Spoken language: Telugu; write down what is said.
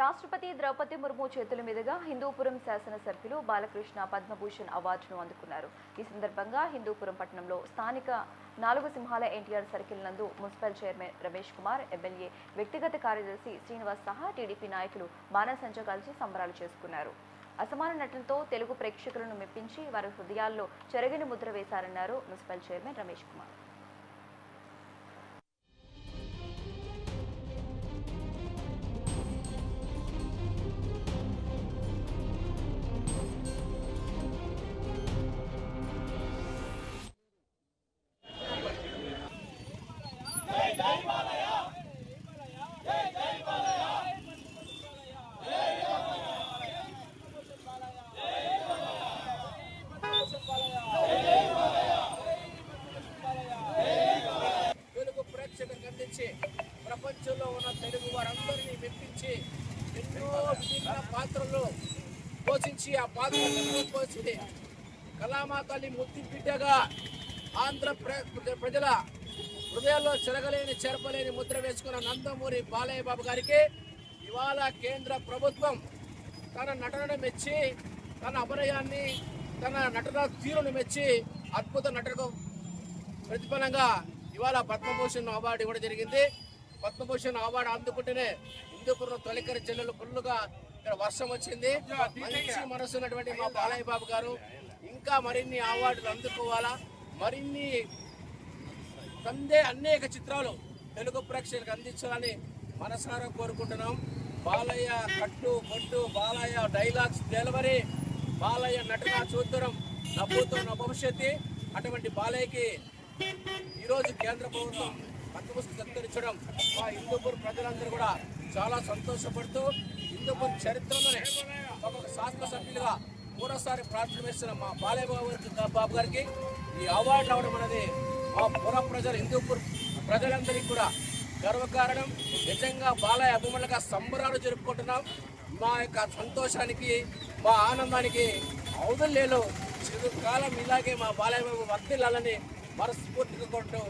రాష్ట్రపతి ద్రౌపది ముర్ము చేతుల మీదుగా హిందూపురం శాసనసభ్యులు బాలకృష్ణ పద్మభూషణ్ అవార్డును అందుకున్నారు. ఈ సందర్భంగా హిందూపురం పట్టణంలో స్థానిక 4 సింహాల ఎన్టీఆర్ సర్కిల్ నందు municipal chairman Ramesh Kumar, MLA వ్యక్తిగత కార్యదర్శి శ్రీనివాస్ సహా టీడీపీ నాయకులు బాణసంచా కాల్చి సంబరాలు చేసుకున్నారు. అసమాన నటనతో తెలుగు ప్రేక్షకులను మెప్పించి వారి హృదయాల్లో చెరగని ముద్ర వేశారన్నారు మున్సిపల్ చైర్మన్ రమేష్ కుమార్. ప్రపంచంలో ఉన్న తెలుగు వారందరినీ మెప్పించి ఎన్నో విభిన్న పాత్రలు పోషించి ఆ పాత్రలను పోసి కళామాతల్ని ముద్దు బిడ్డగా ఆంధ్ర ప్రజల హృదయాల్లో చెరపలేని ముద్ర వేసుకున్న నందమూరి బాలయ్య బాబు గారికి ఇవాళ కేంద్ర ప్రభుత్వం తన నటనను మెచ్చి, తన అభినయాన్ని, తన నటన తీరును మెచ్చి అద్భుత నటనకు ప్రతిఫలంగా ఇవాళ పద్మభూషణ్ అవార్డు ఇవ్వడం జరిగింది. పద్మభూషణ్ అవార్డు అందుకుంటేనే హిందూపురం తొలికరి జిల్లాలో ఫుల్లుగా ఇక్కడ వర్షం వచ్చింది. మంచి మనసు ఉన్నటువంటి మా బాలయ్య బాబు గారు ఇంకా మరిన్ని అవార్డులు అందుకోవాలా, మరిన్ని అనేక చిత్రాలు తెలుగు ప్రేక్షకులకు అందించాలని మనసారా కోరుకుంటున్నాం. బాలయ్య కట్టు బొట్టు, బాలయ్య డైలాగ్స్ డెలివరీ, బాలయ్య నటన చూద్దరం, నవ్వుతో నా భవిష్యత్తు. అటువంటి బాలయ్యకి ఈరోజు కేంద్ర ప్రభుత్వం పద్మభూషణ్ సత్కరించడం మా హిందూపూర్ ప్రజలందరూ కూడా చాలా సంతోషపడుతూ, హిందూపూర్ చరిత్రలోనే ఒక శాసనసభ్యులుగా మూడోసారి ప్రార్థన వేస్తున్న మా బాలయ్య బాబు గారికి ఈ అవార్డు రావడం అనేది మా పుర ప్రజలు, హిందూపూర్ ప్రజలందరికీ కూడా గర్వకారణం. నిజంగా బాలయ్య అభిమానులుగా సంబరాలు జరుపుకుంటున్నాం. మా యొక్క సంతోషానికి, మా ఆనందానికి అవధులేలు. చిరుకాలం ఇలాగే మా బాలయ్య బాబు వర్ధిల్లాలని మనస్ఫూర్తిగా కొంటూ